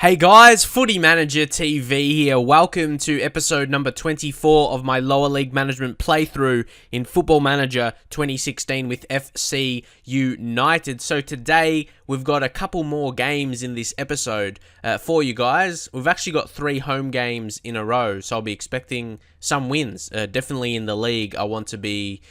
Hey guys, Footy Manager TV here. Welcome to episode number 24 of my lower league management playthrough in Football Manager 2016 with FC United. So today we've got a couple more games in this episode for you guys. We've actually got 3 home games in a row, so I'll be expecting some wins. Definitely in the league, I want to be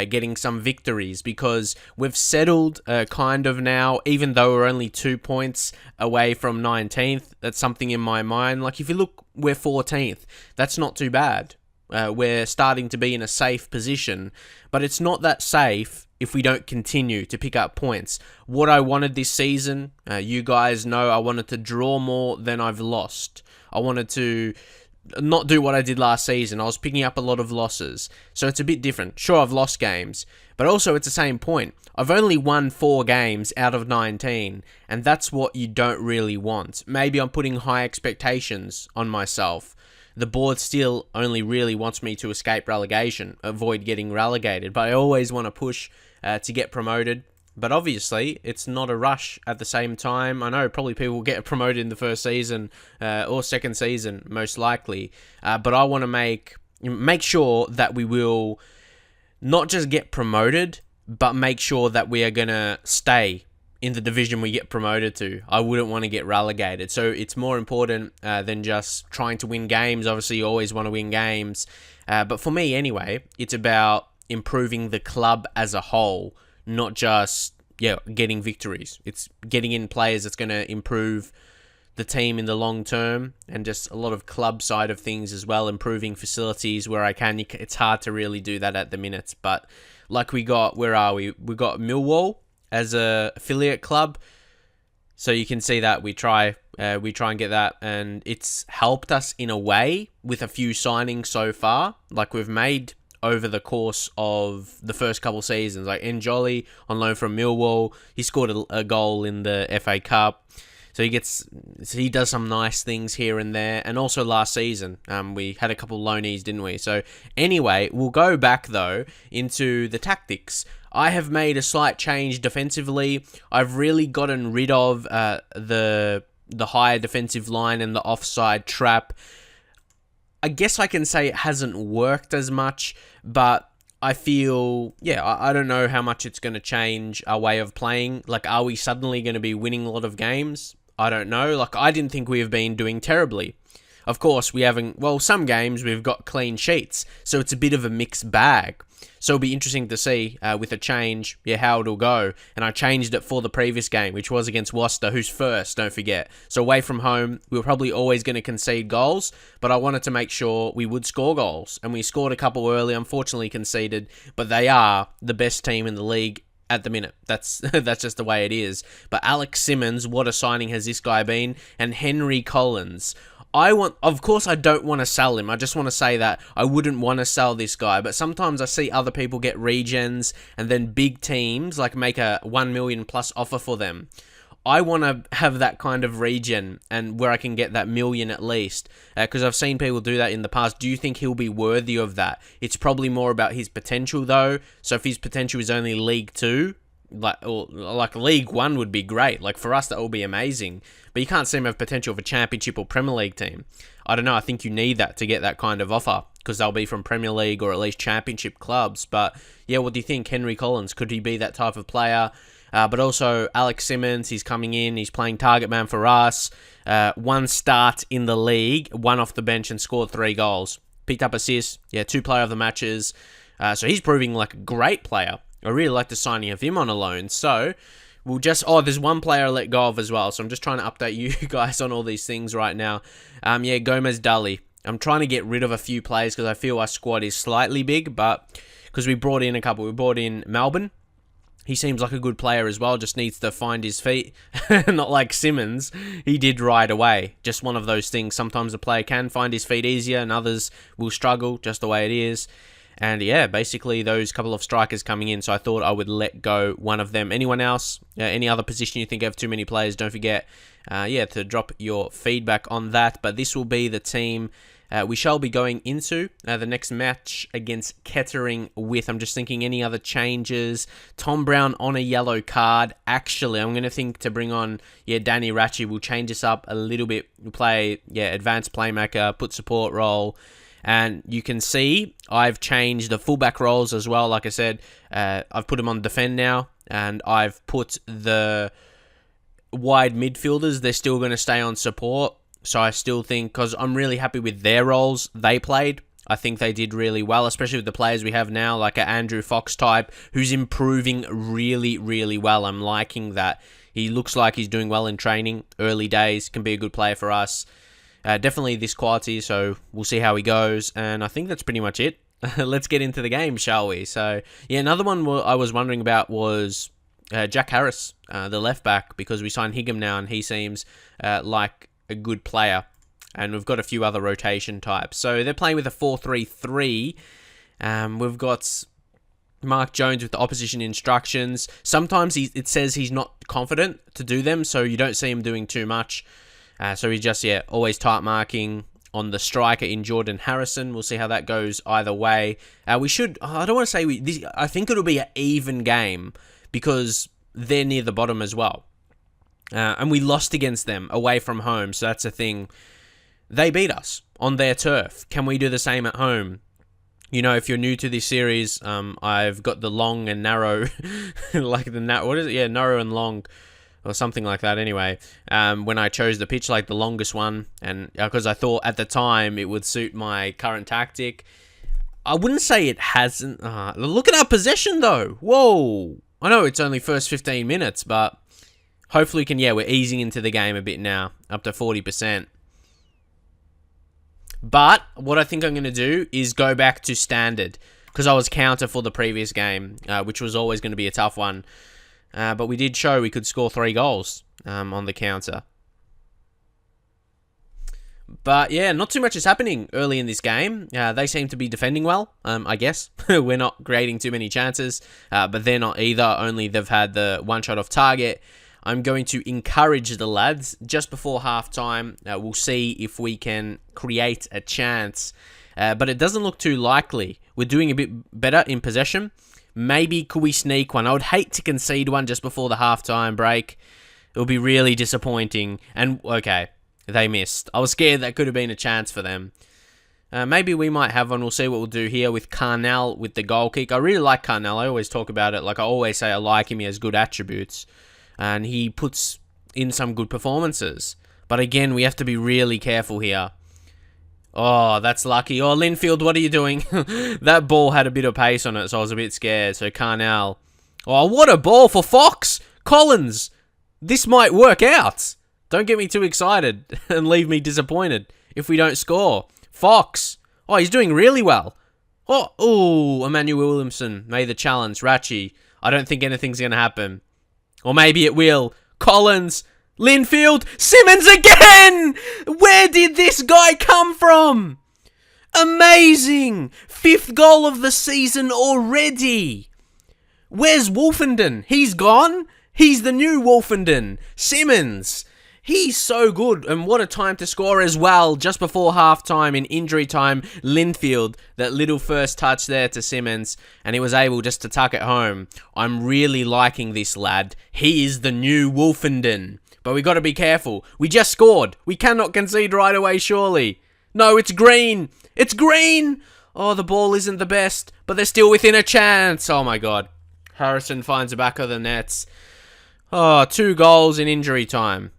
getting some victories because we've settled kind of now, even though we're only 2 points away from 19th. That's something in my mind. Like if you look, we're 14th. That's not too bad. We're starting to be in a safe position, but it's not that safe if we don't continue to pick up points. What I wanted this season, you guys know I wanted to draw more than I've lost. I wanted to not do what I did last season. I was picking up a lot of losses, so it's a bit different. Sure, I've lost games, but also it's the same point. I've only won 4 games out of 19, and that's what you don't really want. Maybe I'm putting high expectations on myself. The board still only really wants me to escape relegation, avoid getting relegated, but I always want to push to get promoted. But obviously, it's not a rush at the same time. I know probably people will get promoted in the first season or second season, most likely. But I want to make sure that we will not just get promoted, but make sure that we are going to stay in the division we get promoted to. I wouldn't want to get relegated. So it's more important than just trying to win games. Obviously, you always want to win games. But for me, anyway, it's about improving the club as a whole. Not just, getting victories. It's getting in players that's going to improve the team in the long term, and just a lot of club side of things as well, improving facilities where I can. It's hard to really do that at the minute, but like we got, where are we? We got Millwall as a affiliate club, so you can see that we try and get that, and it's helped us in a way with a few signings so far. Like we've made over the course of the first couple seasons, like Njoli on loan from Millwall, he scored a goal in the FA Cup, so he does some nice things here and there. And also last season, we had a couple loanees, didn't we? So anyway, we'll go back though into the tactics. I have made a slight change defensively. I've really gotten rid of the higher defensive line and the offside trap. I guess I can say it hasn't worked as much, but I feel, I don't know how much it's going to change our way of playing. Like, are we suddenly going to be winning a lot of games? I don't know. Like, I didn't think we have been doing terribly. Of course, we haven't, some games we've got clean sheets, so it's a bit of a mixed bag. So it'll be interesting to see with a change, how it'll go. And I changed it for the previous game, which was against Worcester, who's first, don't forget. So away from home, we were probably always going to concede goals, but I wanted to make sure we would score goals. And we scored a couple early, unfortunately conceded, but they are the best team in the league at the minute. That's just the way it is. But Alex Simmons, what a signing has this guy been? And Henry Collins. Of course I don't want to sell him. I just want to say that I wouldn't want to sell this guy, but sometimes I see other people get regens and then big teams like make a 1 million plus offer for them. I want to have that kind of regen and where I can get that million at least, because I've seen people do that in the past. Do you think he'll be worthy of that? It's probably more about his potential though. So if his potential is only League 2, like League 1 would be great. Like for us, that will be amazing. But you can't see him have potential for Championship or Premier League team. I don't know. I think you need that to get that kind of offer because they'll be from Premier League or at least Championship clubs. But what do you think? Henry Collins, could he be that type of player? But also Alex Simmons, he's coming in. He's playing target man for us. 1 start in the league, 1 off the bench and scored 3 goals. Picked up assists. 2 player of the matches. So he's proving like a great player. I really like the signing of him on a loan. So we'll just... there's 1 player I let go of as well. So I'm just trying to update you guys on all these things right now. Gomez Dully. I'm trying to get rid of a few players because I feel our squad is slightly big, but because we brought in a couple. We brought in Melbourne. He seems like a good player as well, just needs to find his feet. Not like Simmons, he did right away. Just one of those things. Sometimes a player can find his feet easier and others will struggle, just the way it is. And yeah, basically those couple of strikers coming in, so I thought I would let go one of them. Anyone else? Any other position you think have too many players? Don't forget, to drop your feedback on that. But this will be the team we shall be going into the next match against Kettering with. I'm just thinking any other changes. Tom Brown on a yellow card. Actually, I'm going to think to bring on, Danny Ratchie. We'll change this up a little bit. We'll play, advanced playmaker, put support role. And you can see I've changed the fullback roles as well. Like I said, I've put them on defend now. And I've put the wide midfielders. They're still going to stay on support. So I still think, because I'm really happy with their roles they played. I think they did really well, especially with the players we have now, like an Andrew Fox type, who's improving really, really well. I'm liking that. He looks like he's doing well in training. Early days, can be a good player for us. Definitely this quality, so we'll see how he goes. And I think that's pretty much it. Let's get into the game, shall we? So, another one I was wondering about was Jack Harris, the left back, because we signed Higham now, and he seems like a good player, and we've got a few other rotation types. So they're playing with a 4-3-3. We've got Mark Jones with the opposition instructions. Sometimes it says he's not confident to do them, so you don't see him doing too much. So he's just, always tight marking on the striker in Jordan Harrison. We'll see how that goes either way. I don't want to say I think it'll be an even game because they're near the bottom as well. And we lost against them away from home, so that's a thing. They beat us on their turf. Can we do the same at home? If you're new to this series, I've got the long and narrow, narrow and long, or something like that anyway. When I chose the pitch, like the longest one, and because I thought at the time it would suit my current tactic. I wouldn't say it hasn't. Look at our possession though. Whoa. I know it's only first 15 minutes, but hopefully we're easing into the game a bit now, up to 40%. But what I think I'm going to do is go back to standard, because I was counter for the previous game, which was always going to be a tough one. But we did show we could score 3 goals on the counter. But not too much is happening early in this game. They seem to be defending well, I guess. We're not creating too many chances, but they're not either. Only they've had the one shot off target. I'm going to encourage the lads just before halftime. We'll see if we can create a chance. But it doesn't look too likely. We're doing a bit better in possession. Maybe could we sneak one? I would hate to concede one just before the halftime break. It would be really disappointing. And, okay, they missed. I was scared that could have been a chance for them. Maybe we might have one. We'll see what we'll do here with Carnell with the goal kick. I really like Carnell. I always talk about it. Like I always say, I like him. He has good attributes. And he puts in some good performances. But again, we have to be really careful here. Oh, that's lucky. Oh, Linfield, what are you doing? That ball had a bit of pace on it, so I was a bit scared. So Carnell. Oh, what a ball for Fox! Collins! This might work out. Don't get me too excited and leave me disappointed if we don't score. Fox. Oh, he's doing really well. Oh, Emmanuel Williamson made the challenge. Ratchie. I don't think anything's going to happen. Or maybe it will. Collins. Linfield. Simmons again! Where did this guy come from? Amazing! 5th goal of the season already. Where's Wolfenden? He's gone? He's the new Wolfenden. Simmons. He's so good, and what a time to score as well, just before halftime in injury time. Linfield, that little first touch there to Simmons, and he was able just to tuck it home. I'm really liking this lad. He is the new Wolfenden. But we got to be careful. We just scored. We cannot concede right away, surely. No, it's green. It's green. Oh, the ball isn't the best, but they're still within a chance. Oh my God. Harrison finds the back of the nets. Oh, 2 goals in injury time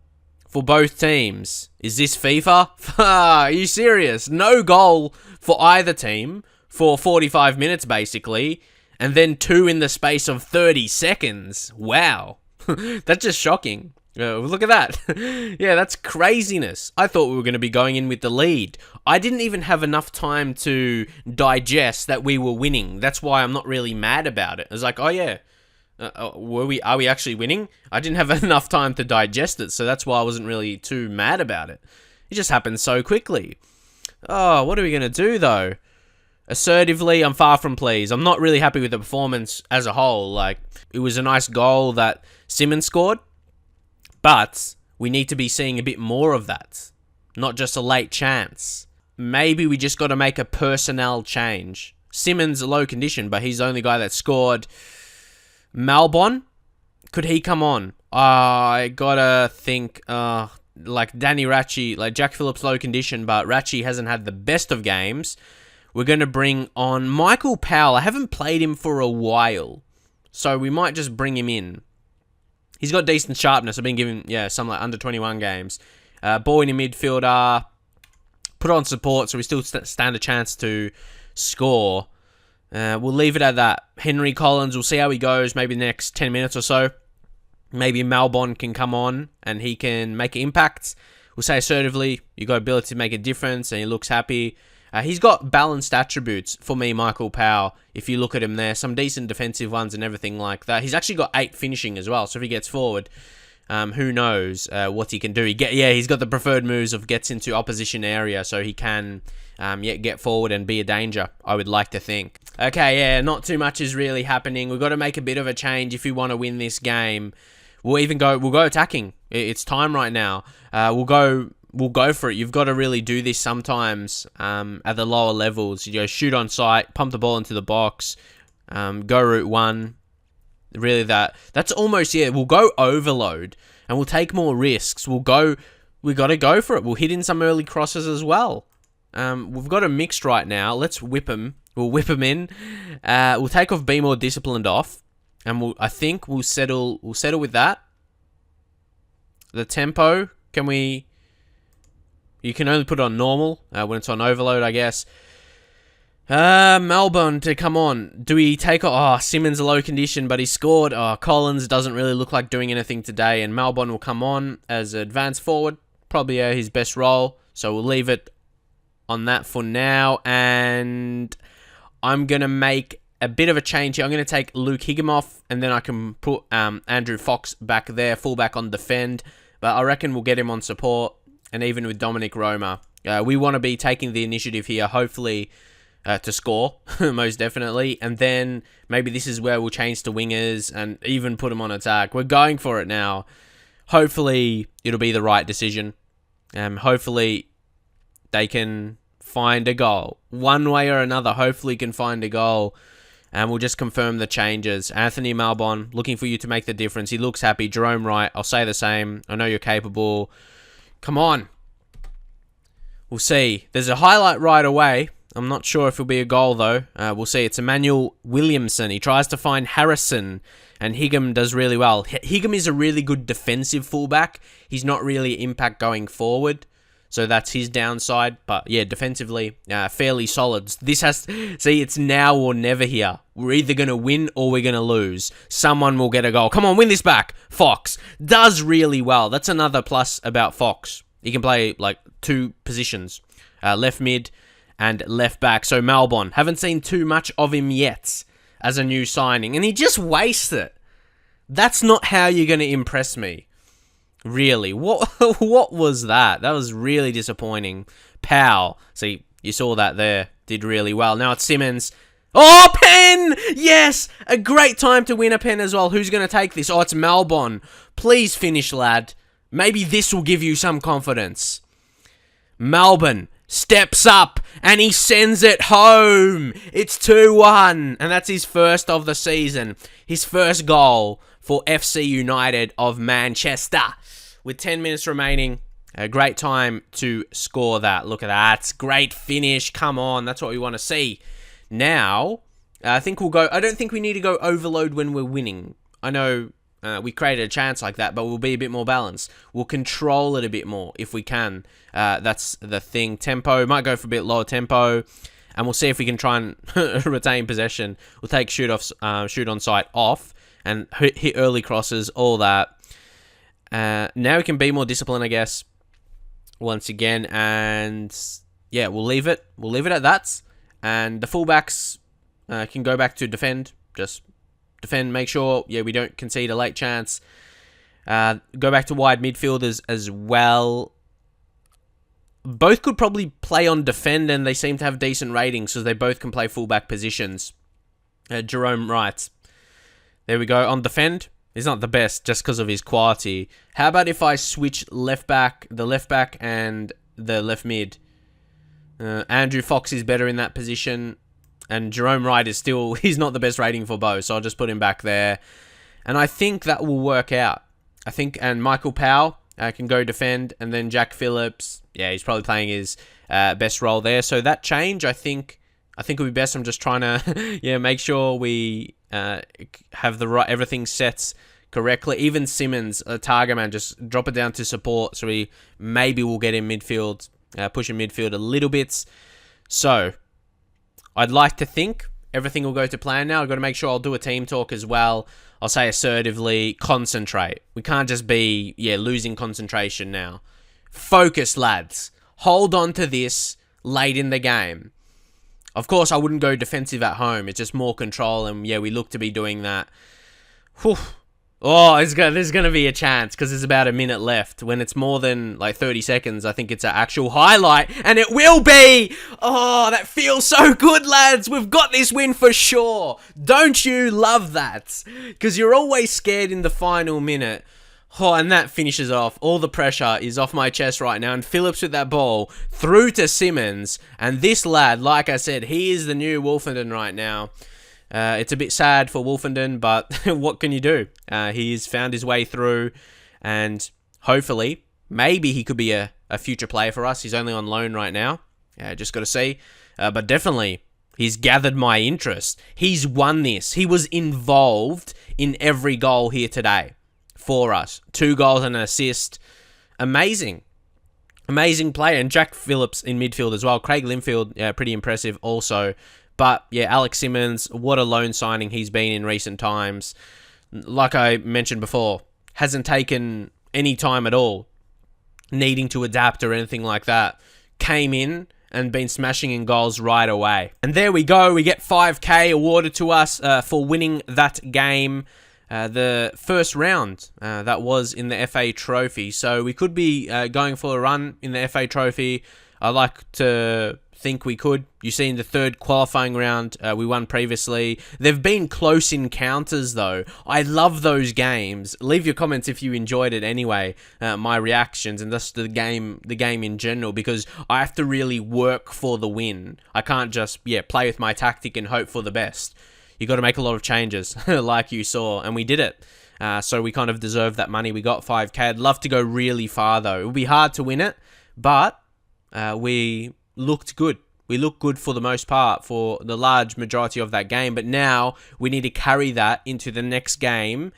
for both teams. Is this FIFA? Are you serious? No goal for either team for 45 minutes, basically. And then 2 in the space of 30 seconds. Wow. That's just shocking. Look at that. Yeah, that's craziness. I thought we were going to be going in with the lead. I didn't even have enough time to digest that we were winning. That's why I'm not really mad about it. I was like, oh yeah, are we actually winning? I didn't have enough time to digest it, so that's why I wasn't really too mad about it. It just happened so quickly. Oh, what are we going to do though? Assertively, I'm far from pleased. I'm not really happy with the performance as a whole. Like, it was a nice goal that Simmons scored, but we need to be seeing a bit more of that. Not just a late chance. Maybe we just got to make a personnel change. Simmons, a low condition, but he's the only guy that scored. Malbon, could he come on? I gotta think, like Danny Ratchie, like Jack Phillips, low condition, but Ratchie hasn't had the best of games. We're going to bring on Michael Powell. I haven't played him for a while, so we might just bring him in. He's got decent sharpness. I've been giving, some like under 21 games. Ball in the midfielder. Put on support, so we still stand a chance to score. We'll leave it at that. Henry Collins, we'll see how he goes maybe the next 10 minutes or so. Maybe Malbon can come on and he can make an impact. We'll say assertively, you got ability to make a difference and he looks happy. He's got balanced attributes for me, Michael Powell. If you look at him there, some decent defensive ones and everything like that. He's actually got 8 finishing as well. So if he gets forward, who knows what he can do. He's got the preferred moves of gets into opposition area, so he can get forward and be a danger, I would like to think. Okay, not too much is really happening. We've got to make a bit of a change if we want to win this game. We'll go attacking. It's time right now. We'll go for it. You've got to really do this sometimes at the lower levels. You go shoot on sight, pump the ball into the box, go route one. Really, that's almost, we'll go overload and we'll take more risks. We got to go for it. We'll hit in some early crosses as well. We've got a mixed right now. Let's whip him. We'll whip him in. We'll take off Be More Disciplined off. And I think we'll settle with that. The tempo, you can only put it on normal when it's on overload, I guess. Melbourne to come on. Do we take off? Simmons a low condition, but he scored. Collins doesn't really look like doing anything today, and Melbourne will come on as advanced forward. Probably his best role, so we'll leave it on that for now. And I'm going to make a bit of a change here. I'm going to take Luke Higham off, and then I can put Andrew Fox back there, fullback on defend. But I reckon we'll get him on support, and even with Dominic Roma. We want to be taking the initiative here, hopefully, to score, most definitely. And then maybe this is where we'll change to wingers and even put them on attack. We're going for it now. Hopefully, it'll be the right decision. Hopefully, they can find a goal. One way or another, hopefully can find a goal. And we'll just confirm the changes. Anthony Malbon, looking for you to make the difference. He looks happy. Jerome Wright, I'll say the same. I know you're capable. Come on. We'll see. There's a highlight right away. I'm not sure if it'll be a goal, though. We'll see. It's Emmanuel Williamson. He tries to find Harrison, and Higham does really well. Higham is a really good defensive fullback. He's not really impact going forward, so that's his downside. But, defensively, fairly solid. It's now or never here. We're either going to win or we're going to lose. Someone will get a goal. Come on, win this back. Fox does really well. That's another plus about Fox. He can play, like, 2 positions. Left mid and left back. So Malbon, haven't seen too much of him yet as a new signing. And he just wastes it. That's not how you're going to impress me. Really. What was that? That was really disappointing. Powell. See, you saw that there. Did really well. Now it's Simmons. Oh, pen! Yes! A great time to win a pen as well. Who's going to take this? Oh, it's Malbon. Please finish, lad. Maybe this will give you some confidence. Melbourne steps up and he sends it home. It's 2-1 and that's his first of the season. His first goal for FC United of Manchester. With 10 minutes remaining, a great time to score that. Look at that. Great finish. Come on. That's what we want to see. Now, I think we'll go... I don't think we need to go overload when we're winning. I know we created a chance like that, but we'll be a bit more balanced. We'll control it a bit more if we can. That's the thing. Tempo. Might go for a bit lower tempo. And we'll see if we can try and retain possession. We'll take shoot on sight off. And hit early crosses. All that. Now we can be more disciplined, I guess. Once again. And yeah, we'll leave it. We'll leave it at that. And the fullbacks can go back to defend. Just defend, make sure, we don't concede a late chance. Go back to wide midfielders as well. both could probably play on defend, and they seem to have decent ratings, so they both can play fullback positions. Jerome writes, there we go, on defend. He's not the best just because of his quality. How about if I switch the left back and the left mid? Andrew Fox is better in that position, and Jerome Wright is still, he's not the best rating for both, so I'll just put him back there. And I think that will work out. And Michael Powell can go defend, and then Jack Phillips, yeah, he's probably playing his best role there. So that change, I think it'll be best. I'm just trying to, make sure we have the right, everything sets correctly. Even Simmons, a target man, just drop it down to support, so we maybe will get in midfield, push in midfield a little bit. So I'd like to think everything will go to plan now. I've got to make sure I'll do a team talk as well. I'll say assertively, concentrate. We can't just be, losing concentration now. Focus, lads. Hold on to this late in the game. Of course, I wouldn't go defensive at home. It's just more control, and we look to be doing that. Whew. Oh, there's going to be a chance because there's about a minute left. When it's more than 30 seconds, I think it's an actual highlight, and it will be. Oh, that feels so good, lads. We've got this win for sure. Don't you love that? Because you're always scared in the final minute. Oh, and that finishes off. All the pressure is off my chest right now. And Phillips with that ball through to Simmons. And this lad, like I said, he is the new Wolfenden right now. It's a bit sad for Wolfenden, but what can you do? He's found his way through, and hopefully, maybe he could be a future player for us. He's only on loan right now. Just got to see. But definitely, he's gathered my interest. He's won this. He was involved in every goal here today for us. 2 goals and an assist. Amazing. Amazing player. And Jack Phillips in midfield as well. Craig Linfield, pretty impressive also. But, Alex Simmons, what a loan signing he's been in recent times. Like I mentioned before, hasn't taken any time at all needing to adapt or anything like that. Came in and been smashing in goals right away. And there we go. We get 5K awarded to us for winning that game. The first round that was in the FA Trophy. So we could be going for a run in the FA Trophy. I like to think we could. You see in the third qualifying round, we won previously. They've been close encounters though. I love those games. Leave your comments if you enjoyed it anyway, my reactions and just the game in general, because I have to really work for the win. I can't just, play with my tactic and hope for the best. You got to make a lot of changes like you saw, and we did it. So we kind of deserve that money. We got 5K. I'd love to go really far though. It would be hard to win it, but we looked good. We looked good for the most part for the large majority of that game, but now we need to carry that into the next game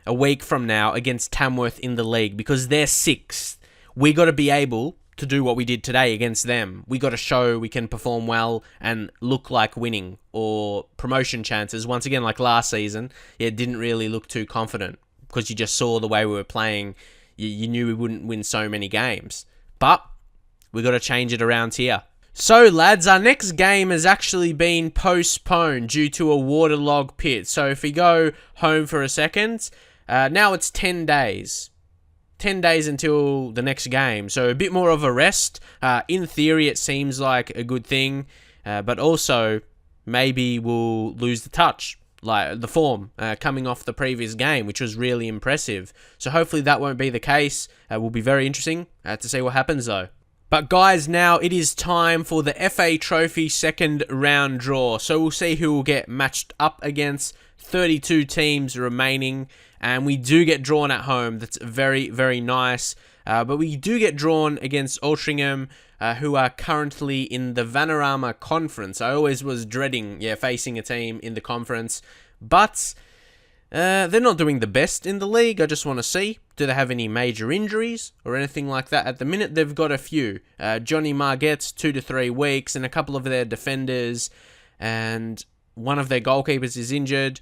a week from now against Tamworth in the league, because they're 6th. We got to be able to do what we did today against them. We got to show we can perform well and look like winning, or promotion chances. Once again, like last season, it didn't really look too confident because you just saw the way we were playing. You knew we wouldn't win so many games, but we got to change it around here. So, lads, our next game has actually been postponed due to a waterlogged pit. So, if we go home for a second, now it's 10 days. 10 days until the next game. So, a bit more of a rest. In theory, it seems like a good thing. But also, maybe we'll lose the touch, like the form, coming off the previous game, which was really impressive. So, hopefully that won't be the case. Will be very interesting to see what happens, though. But guys, now it is time for the FA Trophy second round draw. So we'll see who will get matched up against. 32 teams remaining, and we do get drawn at home. That's very, very nice. But we do get drawn against Altrincham, who are currently in the Vanarama Conference. I always was dreading, facing a team in the conference. But they're not doing the best in the league. I just want to see, do they have any major injuries or anything like that? At the minute, they've got a few. Johnny Margette's 2 to 3 weeks, and a couple of their defenders, and one of their goalkeepers is injured.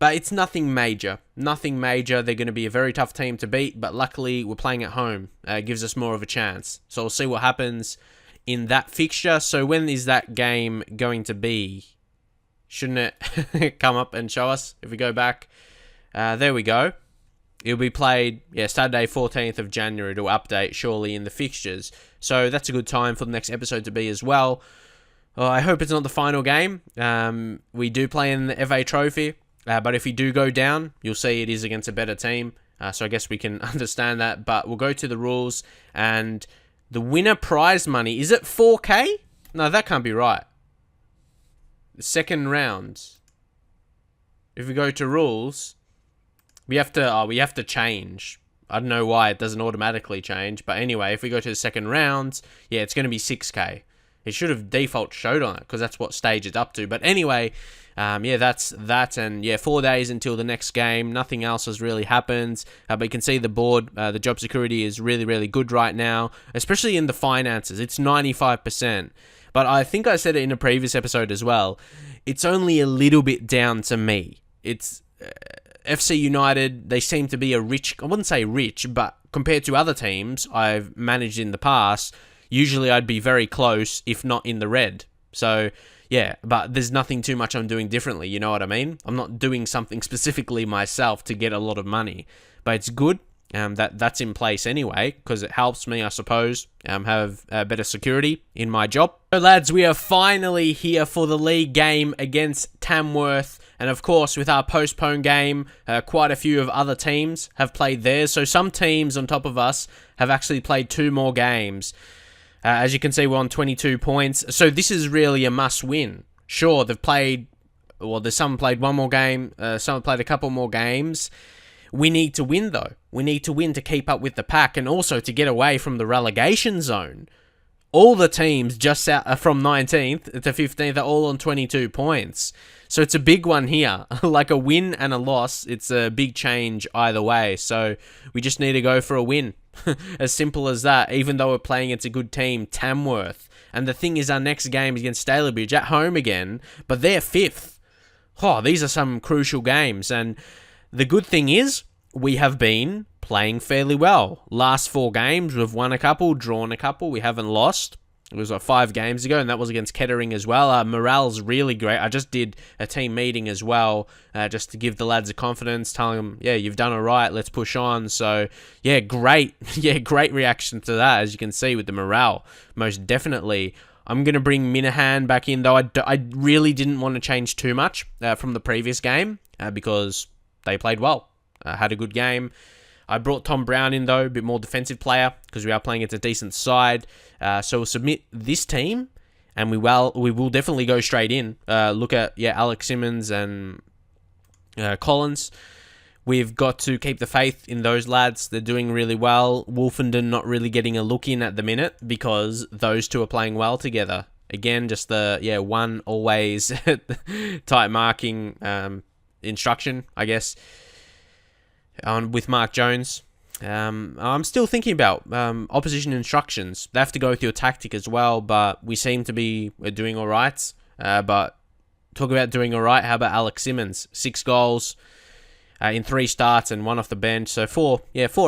But it's nothing major. Nothing major. They're going to be a very tough team to beat, but luckily we're playing at home. Gives us more of a chance. So we'll see what happens in that fixture. So when is that game going to be? Shouldn't it come up and show us if we go back? There we go. It'll be played, Saturday, 14th of January. It'll update surely in the fixtures. So that's a good time for the next episode to be as well. I hope it's not the final game. We do play in the FA Trophy, but if we do go down, you'll see it is against a better team. So I guess we can understand that. But we'll go to the rules, and the winner prize money, is it 4K? No, that can't be right. The second round. If we go to rules, we have to change. I don't know why it doesn't automatically change, but anyway, if we go to the second round, it's going to be 6K. It should have default showed on it because that's what stage it's up to. But anyway, that's that. And 4 days until the next game. Nothing else has really happened. But you can see the board, the job security is really, really good right now, especially in the finances. It's 95%. But I think I said it in a previous episode as well. It's only a little bit down to me. It's FC United, they seem to be I wouldn't say rich, but compared to other teams I've managed in the past, usually I'd be very close, if not in the red. So, but there's nothing too much I'm doing differently, you know what I mean? I'm not doing something specifically myself to get a lot of money. But it's good that's in place anyway, because it helps me, I suppose, have better security in my job. So lads, we are finally here for the league game against Tamworth. And of course, with our postponed game, quite a few of other teams have played theirs. So some teams on top of us have actually played 2 more games. As you can see, we're on 22 points. So this is really a must-win. Sure, there's some played 1 more game. Some have played a couple more games. We need to win, though. We need to win to keep up with the pack and also to get away from the relegation zone. All the teams just out from 19th to 15th are all on 22 points. So it's a big one here. Like a win and a loss, it's a big change either way. So we just need to go for a win. As simple as that, even though we're playing against a good team, Tamworth. And the thing is, our next game is against Stalybridge at home again, but they're 5th. Oh, these are some crucial games. And the good thing is, we have been playing fairly well. Last 4 games, we've won a couple, drawn a couple. We haven't lost. It was 5 games ago, and that was against Kettering as well. Morale's really great. I just did a team meeting as well, just to give the lads the confidence, telling them, you've done all right, let's push on. So, great. Great reaction to that, as you can see with the morale, most definitely. I'm going to bring Minahan back in, though I really didn't want to change too much from the previous game, because they played well, had a good game. I brought Tom Brown in, though, a bit more defensive player, because we are playing against a decent side. So we'll submit this team, and we will definitely go straight in. Look at, Alex Simmons and Collins. We've got to keep the faith in those lads. They're doing really well. Wolfenden not really getting a look in at the minute, because those two are playing well together. Again, just the, one always tight marking instruction, I guess. With Mark Jones. I'm still thinking about opposition instructions. They have to go with your tactic as well, but we seem to be doing all right. But talk about doing all right, how about Alex Simmons? 6 goals in 3 starts and 1 off the bench. So 4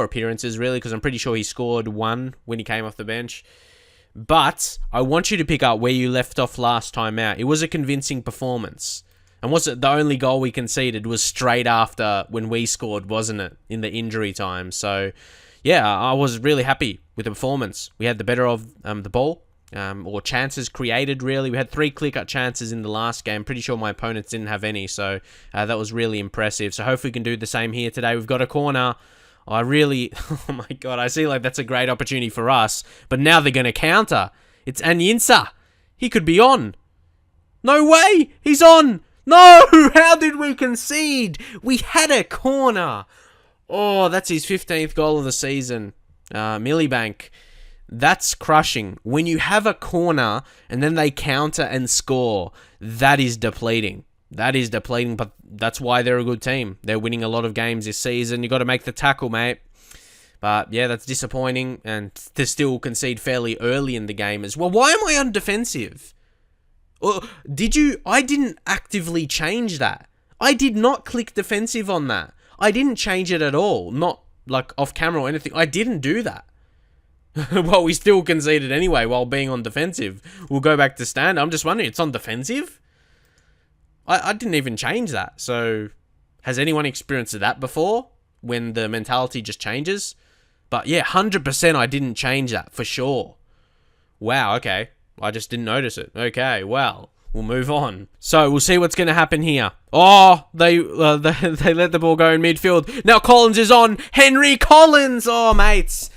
appearances, really, because I'm pretty sure he scored 1 when he came off the bench. But I want you to pick up where you left off last time out. It was a convincing performance. And was it the only goal we conceded was straight after when we scored, wasn't it? In the injury time. So, I was really happy with the performance. We had the better of the ball, or chances created, really. We had 3 clear-cut chances in the last game. Pretty sure my opponents didn't have any, so that was really impressive. So hopefully we can do the same here today. We've got a corner. Oh my God, I see like that's a great opportunity for us. But now they're going to counter. It's Anyinsa. He could be on. No way! He's on! No! How did we concede? We had a corner. Oh, that's his 15th goal of the season. Millibank. That's crushing. When you have a corner and then they counter and score, that is depleting. But that's why they're a good team. They're winning a lot of games this season. You got to make the tackle, mate. But that's disappointing. And to still concede fairly early in the game as well. Why am I on defensive? I didn't actively change that. I did not click defensive on that. I didn't change it at all. Not like off camera or anything. I didn't do that. Well, we still conceded anyway while being on defensive. We'll go back to stand. I'm just wondering, it's on defensive? I didn't even change that. So, has anyone experienced that before? when the mentality just changes. But yeah, 100% I didn't change that for sure. Wow, okay. I just didn't notice it. Okay, well, we'll move on. So we'll see what's going to happen here. Oh, they let the ball go in midfield. Now Collins is on. Henry Collins. Oh, mates.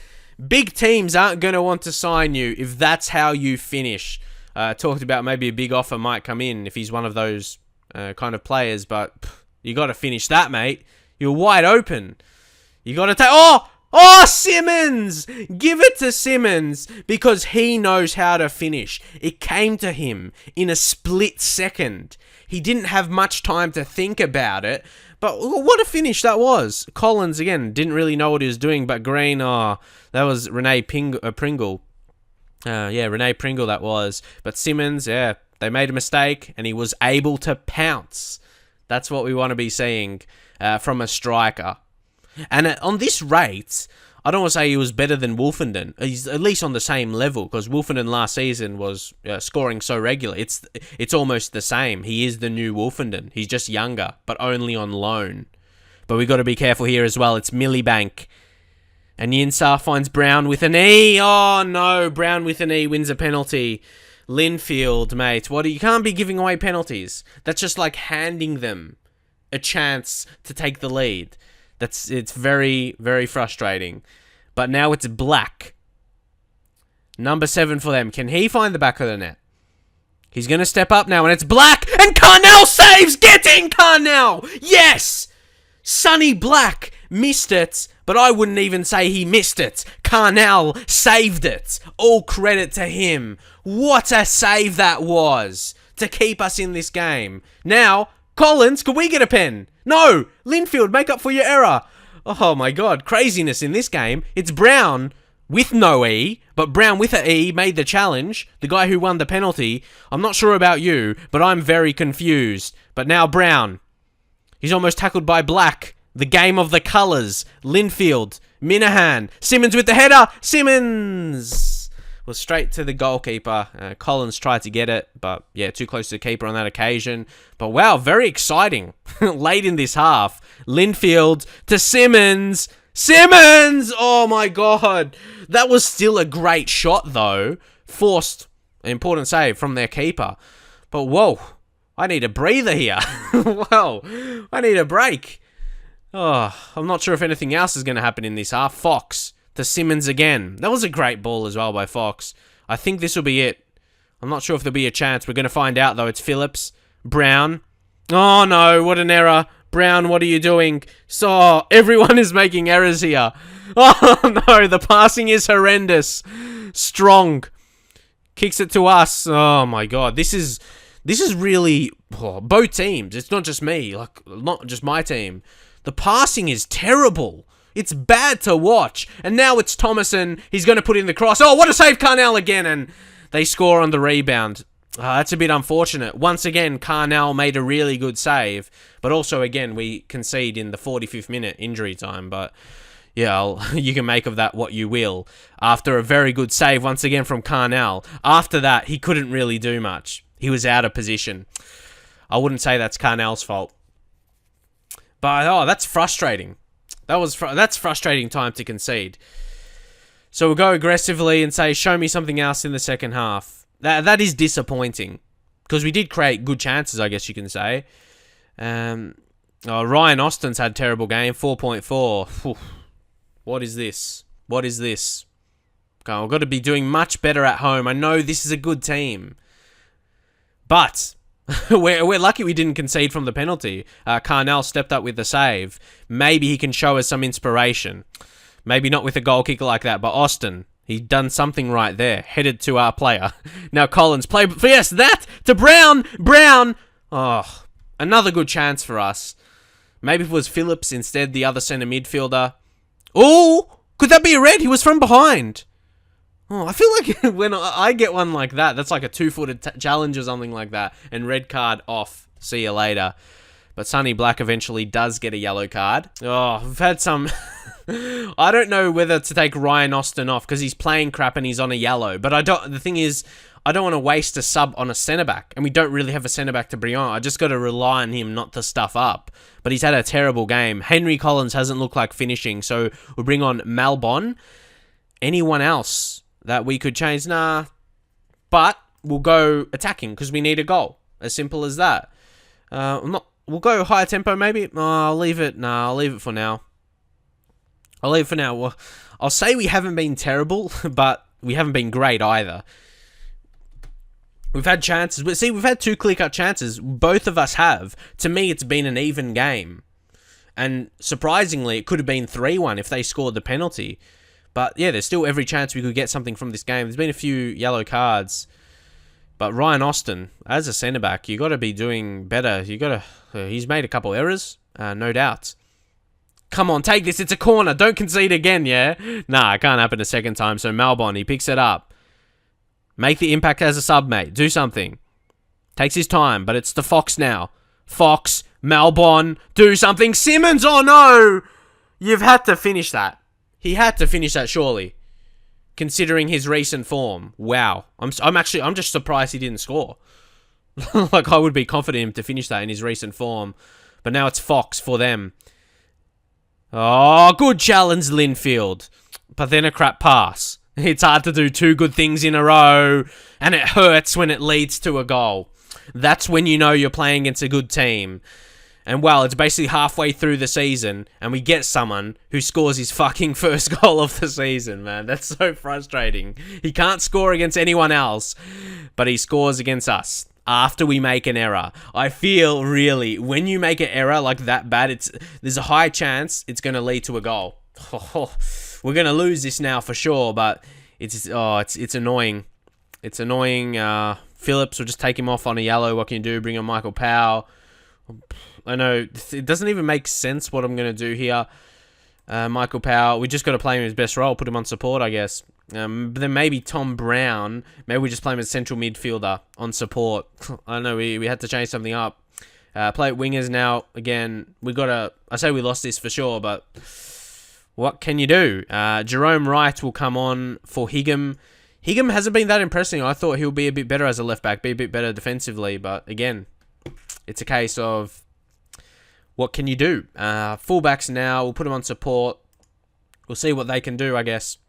Big teams aren't going to want to sign you if that's how you finish. Talked about maybe a big offer might come in if he's one of those kind of players, but you got to finish that, mate. You're wide open. You got to take... Oh, Simmons! Give it to Simmons because he knows how to finish. It came to him in a split second. He didn't have much time to think about it, but what a finish that was. Collins, again, didn't really know what he was doing, but Green, that was Renee Pringle. Renee Pringle that was. But Simmons, yeah, they made a mistake, and he was able to pounce. That's what we want to be seeing from a striker. And on this rate, I don't want to say he was better than Wolfenden. He's at least on the same level, because Wolfenden last season was scoring so regular. It's almost the same. He is the new Wolfenden. He's just younger, but only on loan. But we got to be careful here as well. It's Millibank. And Yinsar finds Brown with an E. Oh, no. Brown with an E wins a penalty. Linfield, mate. You can't be giving away penalties. That's just like handing them a chance to take the lead. It's very, very frustrating. But now it's Black. Number 7 for them. Can he find the back of the net? He's going to step up now, and it's Black, and Carnell saves! Get in, Carnell! Yes! Sonny Black missed it, but I wouldn't even say he missed it. Carnell saved it. All credit to him. What a save that was to keep us in this game. Now, Collins, could we get a pen? No! Linfield, make up for your error. Oh my god, craziness in this game. It's Brown with no E, but Brown with an E made the challenge. The guy who won the penalty. I'm not sure about you, but I'm very confused. But now Brown. He's almost tackled by Black. The game of the colours. Linfield. Minahan. Simmons with the header. Simmons! Was straight to the goalkeeper. Collins tried to get it, but yeah, too close to the keeper on that occasion. But wow, very exciting. Late in this half. Linfield to Simmons. Simmons! Oh my god. That was still a great shot though. Forced an important save from their keeper. But whoa, I need a breather here. Whoa, I need a break. Oh, I'm not sure if anything else is going to happen in this half. Fox to Simmons again. That was a great ball as well by Fox. I think this will be it. I'm not sure if there'll be a chance. We're going to find out, though. It's Phillips. Brown. Oh, no. What an error. Brown, what are you doing? So, everyone is making errors here. Oh, no. The passing is horrendous. Strong. Kicks it to us. Oh, my God. This is really... both teams. It's not just me. Not just my team. The passing is terrible. It's bad to watch. And now it's Thomason. He's going to put in the cross. Oh, what a save, Carnell again. And they score on the rebound. That's a bit unfortunate. Once again, Carnell made a really good save. But also, again, we concede in the 45th minute injury time. But, yeah, you can make of that what you will. After a very good save, once again, from Carnell. After that, he couldn't really do much. He was out of position. I wouldn't say that's Carnell's fault. But, that's frustrating. That's frustrating time to concede. So we'll go aggressively and say, show me something else in the second half. That is disappointing. Because we did create good chances, I guess you can say. Ryan Austin's had a terrible game. 4.4. What is this? What is this? Okay, we've got to be doing much better at home. I know this is a good team. But... we're lucky we didn't concede from the penalty. Carnell stepped up with the save. Maybe he can show us some inspiration. Maybe not with a goal kicker like that, but Austin, he's done something right there. Headed to our player. Now Collins, play... Yes, that! To Brown! Brown! Oh, another good chance for us. Maybe if it was Phillips instead, the other centre midfielder. Oh! Could that be a red? He was from behind. Oh, I feel like when I get one like that, that's like a 2-footed challenge or something like that, and red card off. See you later. But Sonny Black eventually does get a yellow card. Oh, we've had some... I don't know whether to take Ryan Austin off because he's playing crap and he's on a yellow. But the thing is, I don't want to waste a sub on a centre-back, and we don't really have a centre-back to bring on. I just got to rely on him not to stuff up. But he's had a terrible game. Henry Collins hasn't looked like finishing, so we'll bring on Malbon. Anyone else that we could change? Nah. But we'll go attacking, because we need a goal. As simple as that. We'll go higher tempo, maybe. I'll leave it. Nah, I'll leave it for now. Well, I'll say we haven't been terrible, but we haven't been great either. We've had chances. But see, we've had 2 clear-cut chances. Both of us have. To me, it's been an even game. And surprisingly, it could have been 3-1 if they scored the penalty. But yeah, there's still every chance we could get something from this game. There's been a few yellow cards. But Ryan Austin, as a centre-back, you got to be doing better. He's made a couple errors, no doubt. Come on, take this. It's a corner. Don't concede again, yeah? Nah, it can't happen a second time. So Malbon, he picks it up. Make the impact as a sub, mate. Do something. Takes his time, but it's the Fox now. Fox, Malbon, do something. Simmons, oh no! You've had to finish that. He had to finish that, surely. Considering his recent form. Wow. I'm just surprised he didn't score. Like, I would be confident in him to finish that in his recent form. But now it's Fox for them. Oh, good challenge, Linfield. But then a crap pass. It's hard to do 2 good things in a row, and it hurts when it leads to a goal. That's when you know you're playing against a good team. And well, it's basically halfway through the season, and we get someone who scores his fucking first goal of the season, man. That's so frustrating. He can't score against anyone else, but he scores against us after we make an error. I feel, really, when you make an error like that bad, there's a high chance it's going to lead to a goal. We're going to lose this now for sure, but it's annoying. It's annoying. Phillips will just take him off on a yellow. What can you do? Bring on Michael Powell. I know it doesn't even make sense what I'm going to do here. Michael Powell, we just got to play him his best role. Put him on support, I guess. But then maybe Tom Brown. Maybe we just play him as central midfielder on support. I know we had to change something up. Play at wingers now. Again, I say we lost this for sure, but what can you do? Jerome Wright will come on for Higham. Higham hasn't been that impressive. I thought he'll be a bit better as a left back, be a bit better defensively, but again, it's a case of what can you do? Fullbacks now. We'll put them on support. We'll see what they can do, I guess.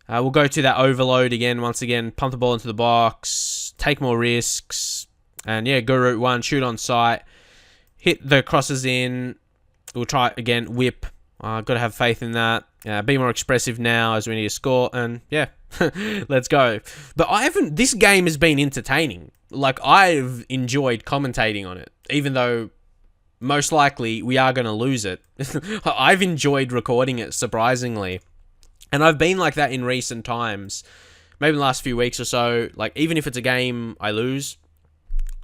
We'll go to that overload again. Once again, pump the ball into the box. Take more risks. And yeah, go route 1. Shoot on sight. Hit the crosses in. We'll try again. Whip. Got to have faith in that. Be more expressive now as we need to score. And yeah, let's go. But this game has been entertaining. Like, I've enjoyed commentating on it. Even though most likely we are going to lose it. I've enjoyed recording it, surprisingly. And I've been like that in recent times. Maybe in the last few weeks or so. Like, even if it's a game I lose,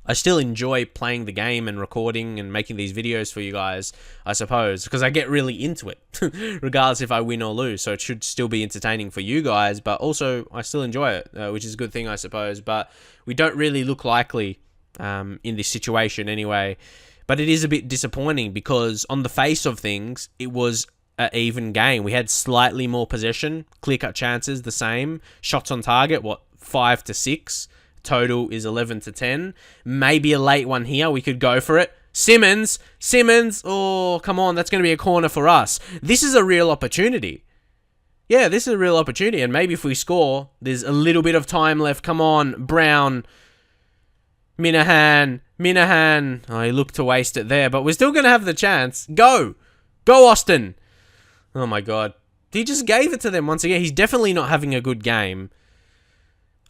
I still enjoy playing the game and recording and making these videos for you guys, I suppose. Because I get really into it. Regardless if I win or lose. So it should still be entertaining for you guys. But also, I still enjoy it. Which is a good thing, I suppose. But we don't really look likely in this situation anyway. But it is a bit disappointing because on the face of things, it was an even game. We had slightly more possession, clear-cut chances, the same. Shots on target, 5 to 6. Total is 11 to 10. Maybe a late one here. We could go for it. Simmons. Oh, come on. That's going to be a corner for us. This is a real opportunity. Yeah, this is a real opportunity. And maybe if we score, there's a little bit of time left. Come on, Brown. Minahan. Oh, he looked to waste it there, but we're still going to have the chance. Go, Austin. Oh, my God. He just gave it to them once again. He's definitely not having a good game.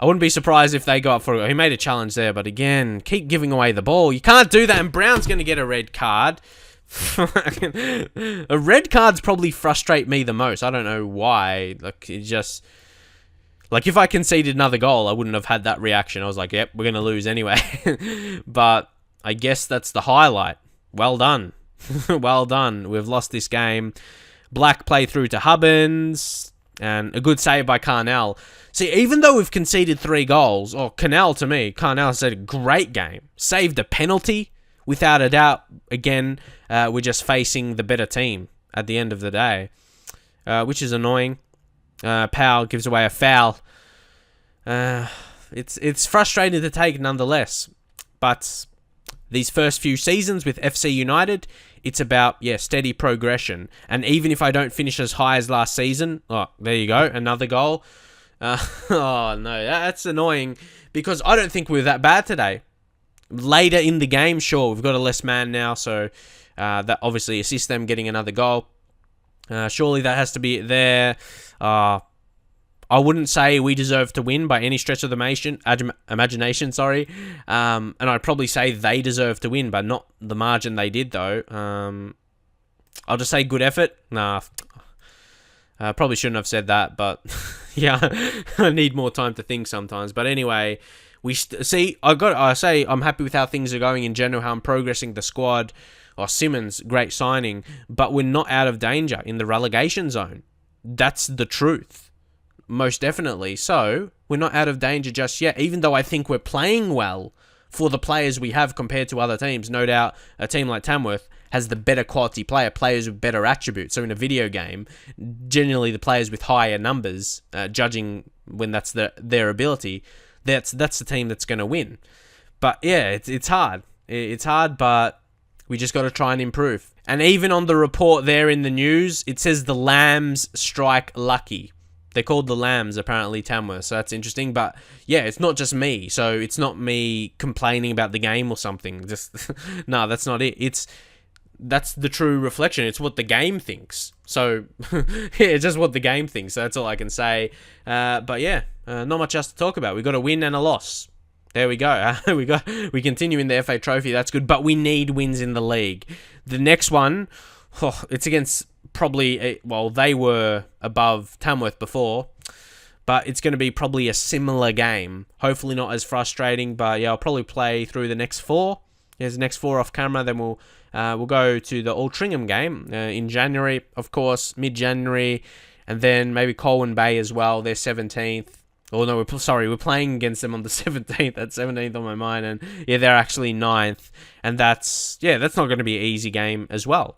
I wouldn't be surprised if they go up for it. He made a challenge there, but again, keep giving away the ball. You can't do that, and Brown's going to get a red card. A red cards probably frustrate me the most. I don't know why. Like, it just... Like, if I conceded another goal, I wouldn't have had that reaction. I was like, yep, we're going to lose anyway. But I guess that's the highlight. Well done. Well done. We've lost this game. Black play through to Hubbins. And a good save by Carnell. See, even though we've conceded 3 goals, or Carnell said a great game. Saved a penalty, without a doubt. Again, we're just facing the better team at the end of the day. Which is annoying. Powell gives away a foul. it's frustrating to take nonetheless. But these first few seasons with FC United, it's about, steady progression. And even if I don't finish as high as last season, there you go, another goal. Oh, no, that's annoying because I don't think we were that bad today. Later in the game, sure, we've got a less man now, so that obviously assists them getting another goal. Surely that has to be there. I wouldn't say we deserve to win by any stretch of the imagination, sorry. And I'd probably say they deserve to win, but not the margin they did, though. I'll just say good effort. Probably shouldn't have said that, but yeah, I need more time to think sometimes. But anyway, I say I'm happy with how things are going in general, how I'm progressing the squad. Simmons, great signing, but we're not out of danger in the relegation zone. That's the truth. Most definitely. So, we're not out of danger just yet, even though I think we're playing well for the players we have compared to other teams. No doubt, a team like Tamworth has the better quality players with better attributes. So, in a video game, generally the players with higher numbers, judging when that's their ability, that's the team that's going to win. But yeah, it's hard. It's hard, but we just got to try and improve. And even on the report there in the news, it says the Lambs strike lucky. They're called the Lambs, apparently, Tamworth, so that's interesting. But yeah, it's not just me, so it's not me complaining about the game or something. Just no, that's not it. That's the true reflection. It's what the game thinks. So yeah, it's just what the game thinks. So that's all I can say. But yeah, not much else to talk about. We got a win and a loss. There we go. We continue in the FA Trophy. That's good. But we need wins in the league. The next one, it's against probably, they were above Tamworth before, but it's going to be probably a similar game. Hopefully not as frustrating, but yeah, I'll probably play through the next four. Here's the next four off camera. Then we'll go to the Altrincham game in January, of course, mid-January, and then maybe Colwyn Bay as well. They're 17th. Oh, no, we're playing against them on the 17th. That's 17th on my mind. And yeah, they're actually 9th. And that's not going to be an easy game as well.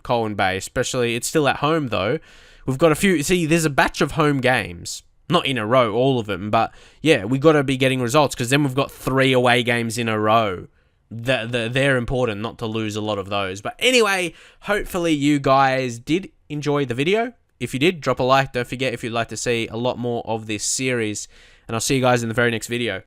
Colwyn Bay, especially. It's still at home, though. We've got a few. See, there's a batch of home games. Not in a row, all of them. But yeah, we got to be getting results because then we've got 3 away games in a row. They're important not to lose a lot of those. But anyway, hopefully you guys did enjoy the video. If you did, drop a like. Don't forget if you'd like to see a lot more of this series. And I'll see you guys in the very next video.